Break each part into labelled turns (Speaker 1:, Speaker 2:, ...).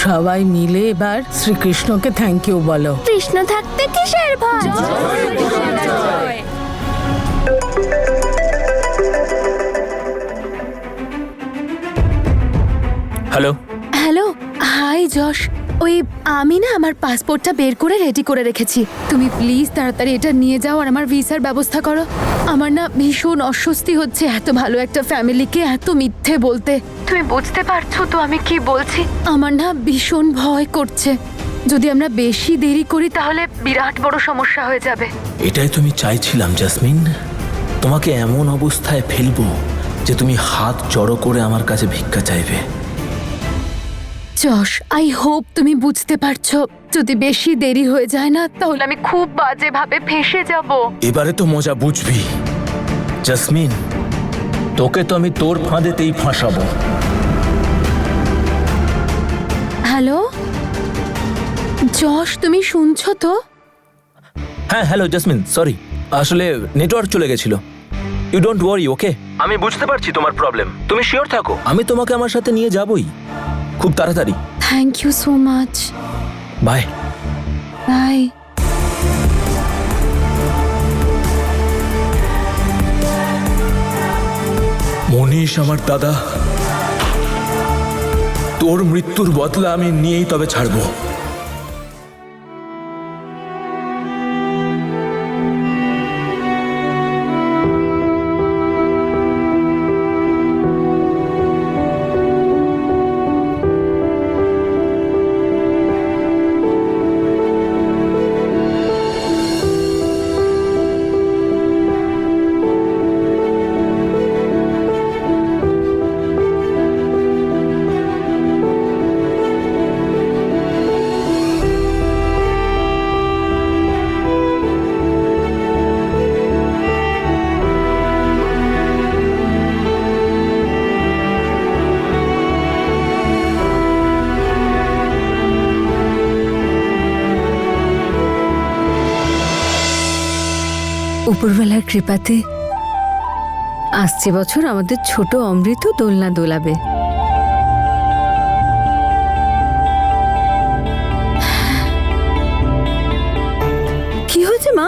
Speaker 1: সবাই মিলে এবার শ্রীকৃষ্ণকে থ্যাংক ইউ বলো।
Speaker 2: কৃষ্ণ থাকতে কিসের ভয়?
Speaker 3: হ্যালো।
Speaker 2: হ্যালো, হাই যশ। ওই আমি না আমার পাসপোর্টটা বের করে রেডি করে রেখেছি। তুমি প্লিজ তাড়াতাড়ি এটা নিয়ে যাও আর আমার ভিসার ব্যবস্থা করো। আমার না ভীষণ অস্বস্তি হচ্ছে এত ভালো একটা ফ্যামিলিকে এত মিথ্যে বলতে। তুমি বুঝতে পারছো তো আমি কি বলছি? আমার না ভীষণ ভয় করছে। যদি আমরা বেশি দেরি করি তাহলে বিরাট বড় সমস্যা হয়ে যাবে।
Speaker 3: এটাই তুমি চাইছিলাম জাসমিন, তোমাকে এমন অবস্থায় ফেলবো যে তুমি হাত জড়ো করে আমার কাছে ভিক্ষা চাইবে।
Speaker 2: যশ, আই হোপ তুমি বুঝতে পারছো। যদি বেশি দেরি হয়ে যায় না তাহলে আমি খুব বাজে ভাবে ফেঁসে যাব।
Speaker 3: এবারে তো মজা বুঝবি জাসমিন, তোকে তো আমি তোর ফাঁদেতেই ফাঁসাবো।
Speaker 2: হ্যালো যশ, তুমি শুনছো তো?
Speaker 3: হ্যাঁ হ্যালো জাসমিন, সরি, আসলে নেটওয়ার্ক চলে গেছিল। ইউ ডোন্ট ওয়ারি, ওকে? আমি বুঝতে পারছি তোমার প্রবলেম, তুমি শিওর থাকো, আমি তোমাকে আমার সাথে নিয়ে যাবই খুব তাড়াতাড়ি।
Speaker 2: Thank you so much.
Speaker 3: Bye
Speaker 2: bye.
Speaker 3: Manish আমার দাদা, তোর মৃত্যুর বদলা আমি নিয়েই তবে ছাড়বো।
Speaker 4: উপরওয়ালার কৃপাতে আসছে বছর আমাদের ছোট অমৃত দোলনা দোলাবে। কি হয়েছে মা?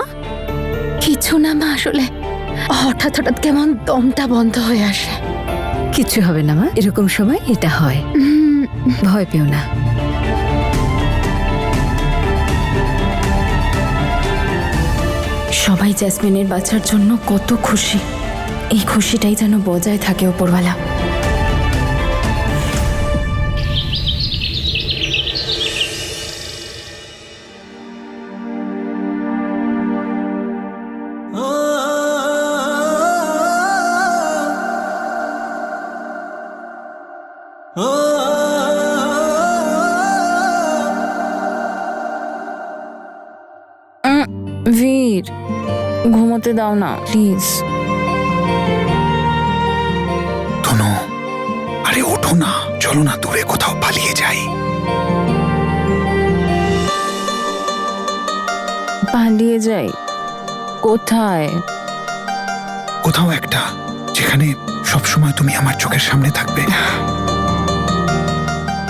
Speaker 2: কিছু না মা, আসলে হঠাৎ হঠাৎ কেমন দমটা বন্ধ হয়ে আসে।
Speaker 4: কিছু হবে না মা, এরকম সময় এটা হয়, ভয় পেও না।
Speaker 2: সবাই জ্যাসমিনের বাঁচার জন্য কত খুশি। এই খুশিটাই যেন বজায় থাকে উপরওয়ালা।
Speaker 5: বীর, ঘুমোতে দাও না প্লিজ।
Speaker 6: তনু, আরে ওঠো না, চলো না দূরে কোথাও পালিয়ে যাই।
Speaker 5: পালিয়ে যাই? কোথায়?
Speaker 6: কোথাও একটা, যেখানে সবসময় তুমি আমার চোখের সামনে থাকবে।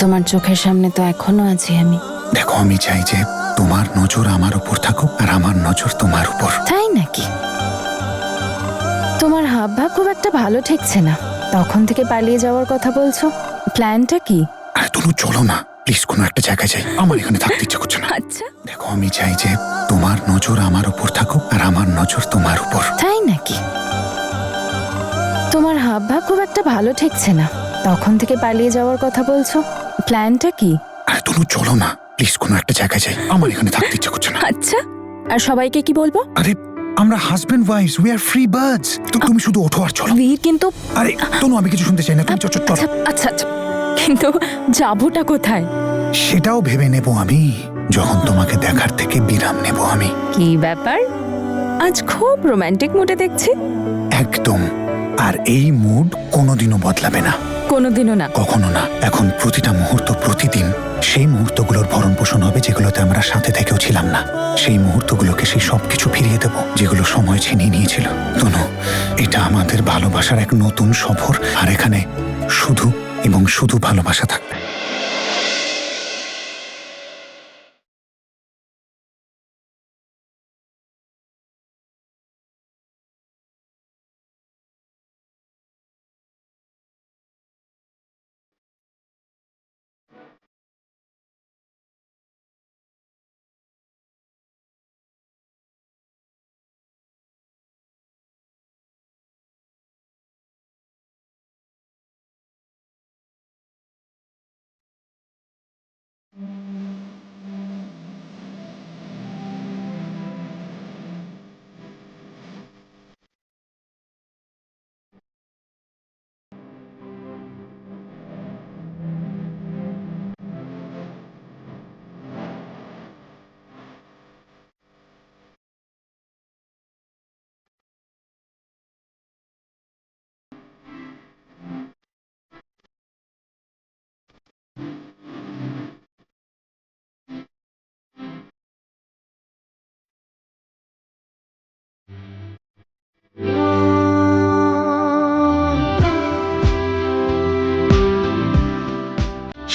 Speaker 5: তোমার চোখের সামনে তো এখনো আছি আমি।
Speaker 6: দেখো, আমি চাই যে তোমার নজর আমার উপর থাকুক আর আমার নজর তোমার উপর।
Speaker 5: তাই নাকি? তোমার হাবভাব খুব একটা ভালো ঠেকছে না। তখন থেকে পালিয়ে যাওয়ার কথা বলছো, প্ল্যানটা কি?
Speaker 6: আরে তনু, চলো না প্লিজ, কোনো একটা জায়গায় যাই, আমার এখানে থাকতে ইচ্ছে করছে না।
Speaker 5: আচ্ছা,
Speaker 6: দেখো, আমি চাই যে তোমার নজর আমার উপর থাকুক আর আমার নজর তোমার উপর।
Speaker 5: তাই নাকি? তোমার হাবভাব খুব একটা ভালো ঠেকছে না। তখন থেকে পালিয়ে যাওয়ার কথা বলছো, প্ল্যানটা কি?
Speaker 6: আরে তনু, চলো না প্লিজ, কোনো একটা জায়গায় যাই, আমার এখানে থাকতে ইচ্ছে করছে না।
Speaker 5: আচ্ছা, আর সবাইকে কি বলবো?
Speaker 6: আরে আমরা husband wife's, we are free birds. তুমি শুধু ওঠো আর চলো।
Speaker 5: বীর, কিন্তু
Speaker 6: আরে তনু, আমি কিছু শুনতে চাই না, তুমি চলো।
Speaker 5: আচ্ছা আচ্ছা আচ্ছা, কিন্তু যাবোটা কোথায়?
Speaker 6: সেটাও ভেবে নেব আমি, যখন তোমাকে দেখার থেকে বিরাম নেব আমি।
Speaker 5: কি ব্যাপার, আজ খুব রোমান্টিক মুডে দেখছি।
Speaker 6: একদম, আর এই মুড কোনোদিনও বদলাবে না।
Speaker 5: কোনোদিনও না?
Speaker 6: কখনো না। এখন প্রতিটা মুহূর্ত, প্রতিদিন সেই মুহূর্তগুলোর ভরণ পোষণ হবে যেগুলোতে আমরা সাথে থেকেও ছিলাম না। সেই মুহূর্তগুলোকে, সেই সবকিছু ফিরিয়ে দেব যেগুলো সময় ছিনিয়ে নিয়েছিল। তনু, এটা আমাদের ভালোবাসার এক নতুন সফর, আর এখানে শুধু এবং শুধু ভালোবাসা থাকবে।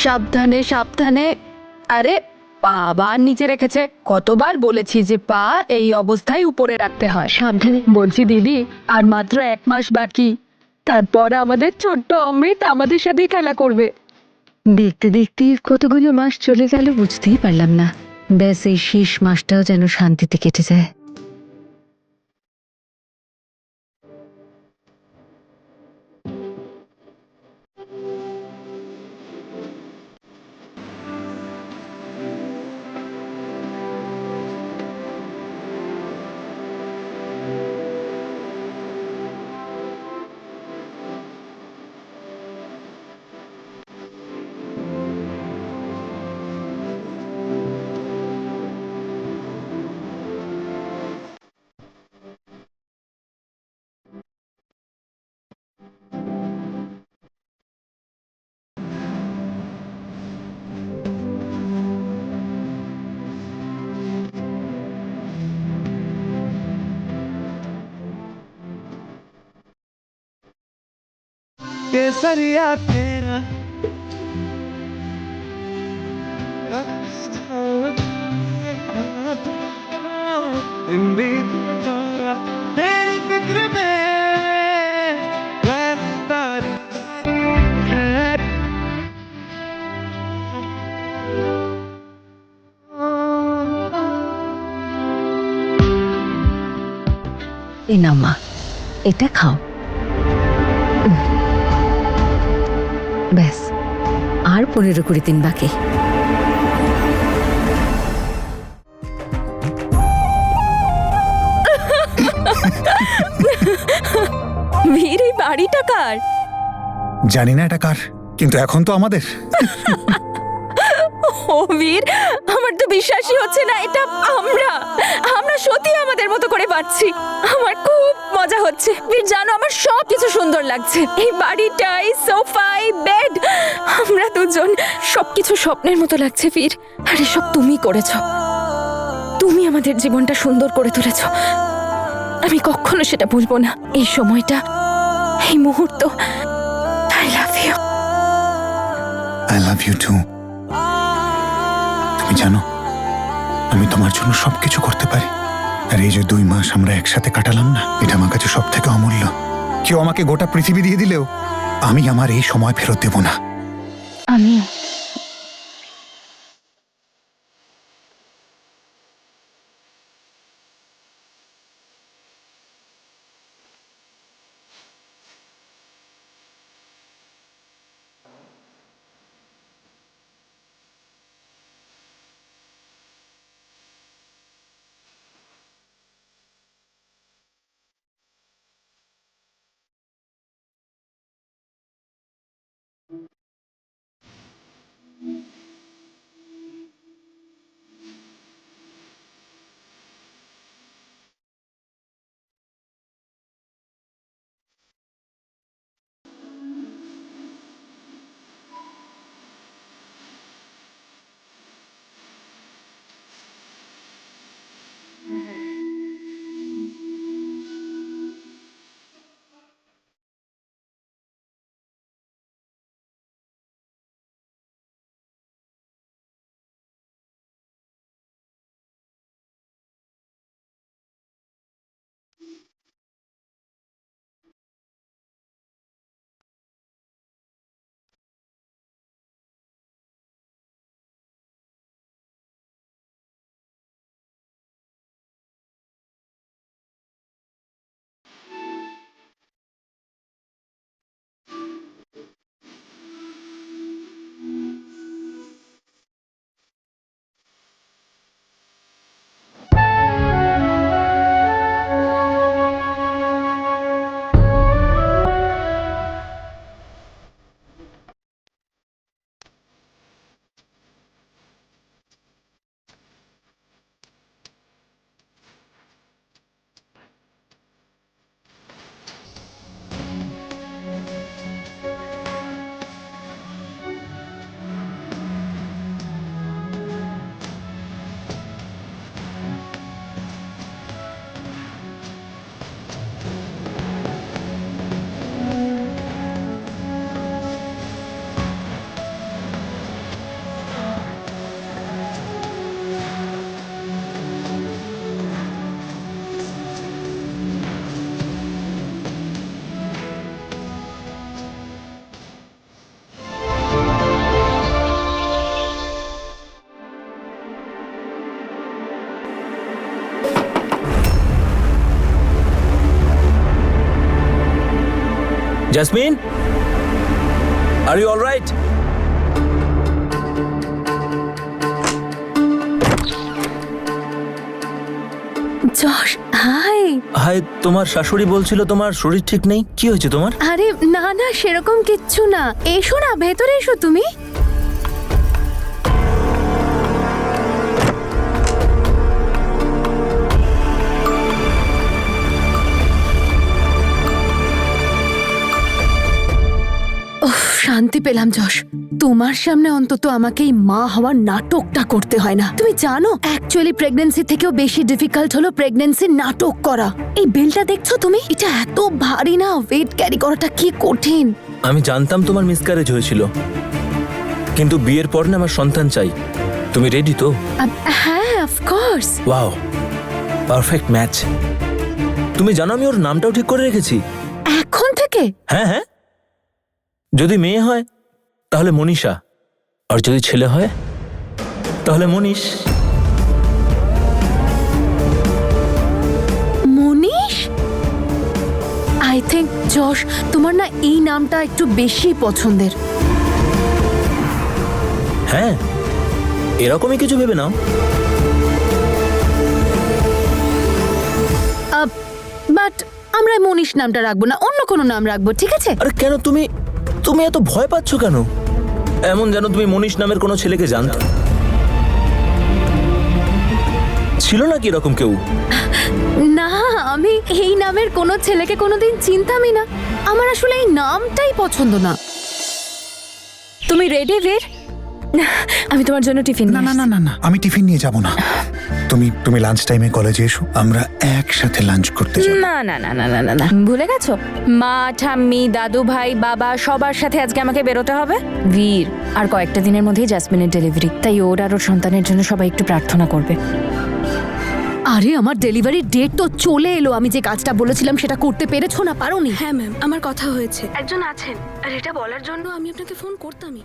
Speaker 2: সাবধানে সাবধানে। আরে বাবা নিচে রেখেছে, কতবার বলেছি যে পা এই অবস্থায় উপরে রাখতে হয়। সাবধানে। বলছি দিদি, আর মাত্র 1 মাস বাকি, তারপর আমাদের ছোট্ট অমৃত আমাদের সাথেই খেলা করবে।
Speaker 4: দেখতে দেখতে কতগুলো মাস চলে গেল বুঝতেই পারলাম না। ব্যাস এই শেষ মাসটাও যেন শান্তিতে কেটে যায়।
Speaker 7: केसरिया तेरा तेरी फिक्र में रफ्तार है।
Speaker 4: এই নাও মা, এটা খাও। ব্যাস, আর 15-20 দিন বাকি।
Speaker 2: বীর, এই বাড়িটা কার?
Speaker 6: জানি না এটা কার, কিন্তু এখন তো আমাদের।
Speaker 2: ও বীর, আমার তো বিশ্বাসই হচ্ছে না এটা আমরা আমরা সত্যি আমাদের মতো করে বাঁচছি। আমার খুব মজা হচ্ছে বীর, জানো আমার সব কিছু সুন্দর লাগছে। এই বাড়িটা, এই সোফা, এই বেড, আমরা দুজন, সবকিছু স্বপ্নের মতো লাগছে বীর। আর এসব তুমি করেছো, তুমি আমাদের জীবনটা সুন্দর করে তুলেছো। আমি কখনো সেটা ভুলবো না। এই সময়টা, এই মুহূর্ত, I love you.
Speaker 6: I love you too. তুমি জানো, আমি তোমার জন্য সবকিছু করতে পারি। আর এই যে 2 মাস আমরা একসাথে কাটালাম না, এটা আমার কাছে সব থেকে অমূল্য। কেউ আমাকে গোটা পৃথিবী দিয়ে দিলেও আমি আমার এই সময় ফেরত দেব না।
Speaker 5: আমি
Speaker 3: Jasmine, are you alright?
Speaker 2: Yash, hi.
Speaker 3: Hi, তোমার শাশুড়ি বলছিল তোমার শরীর ঠিক নেই, কি হয়েছে তোমার?
Speaker 2: আরে না না, সেরকম কিচ্ছু না। এসো না, ভেতরে এসো তুমি। উফ, শান্তি পেলাম যশ। তোমার সামনে অন্তত আমাকে এই মা হওয়ার নাটকটা করতে হয় না। তুমি জানো অ্যাকচুয়ালি প্রেগন্যান্সি থেকেও বেশি ডিফিকাল্ট হলো প্রেগন্যান্সির নাটক করা। এই বেলটা দেখছো তুমি? এটা এত ভারী না, ওয়েট ক্যারি করাটা কি কঠিন।
Speaker 3: আমি জানতাম তোমার মিসক্যারেজ হয়েছিল, কিন্তু বিয়ের পর না আমার সন্তান চাই। তুমি রেডি তো?
Speaker 2: হ্যাঁ, অফকোর্স।
Speaker 3: Wow, perfect match. তুমি জানো আমি ওর নামটাও ঠিক করে রেখেছি।
Speaker 2: এখন থেকে?
Speaker 3: হ্যাঁ হ্যাঁ, যদি মেয়ে হয় তাহলে মনীষা, আর যদি ছেলে হয় তাহলে মনীষ।
Speaker 2: মনীষ? আই থিঙ্ক যশ, তোমার না এই নামটা একটু বেশি পছন্দের।
Speaker 3: হ্যাঁ, এরকমই কিছু ভেবে নাও।
Speaker 2: বাট আমরা মনীষ নামটা রাখবো না, অন্য কোনো নাম রাখবো, ঠিক আছে?
Speaker 3: আরে কেন, তুমি তুমি এত ভয় পাচ্ছ কেন? এমন যেন তুমি মনীষ নামের কোনো ছেলেকে জানতো। ছিল নাকি এরকম কেউ?
Speaker 2: না, আমি এই নামের কোনো ছেলেকে কোনোদিন চিনতামই না। আমার আসলে এই নামটাই পছন্দ না।
Speaker 5: তুমি রেডি বীর? আমি তোমার জন্য টিফিন
Speaker 6: না না না না না, আমি টিফিন নিয়ে যাব না। তুমি লাঞ্চ টাইমে কলেজে এসো, আমরা একসাথে লাঞ্চ করতে যাব।
Speaker 5: না না না না না না না, ভুলে গেছো? মা, ঠাম্মি, দাদু ভাই, বাবা সবার সাথে আজকে আমাকে বেরোতে হবে। বীর, আর কয়েকটা দিনের মধ্যেই জাসমিনের ডেলিভারি, তাই ওর আর ওর সন্তানের জন্য সবাই একটু প্রার্থনা করবে।
Speaker 2: আরে আমার ডেলিভারির ডেট তো চলে এলো। আমি যে কাজটা বলেছিলাম সেটা করতে পেরেছো না? পারোনি?
Speaker 8: হ্যাঁ ম্যাম, আমার কথা হয়েছে। একজন আছেন আর এটা বলার জন্য আমি আপনাকে ফোন করতামই।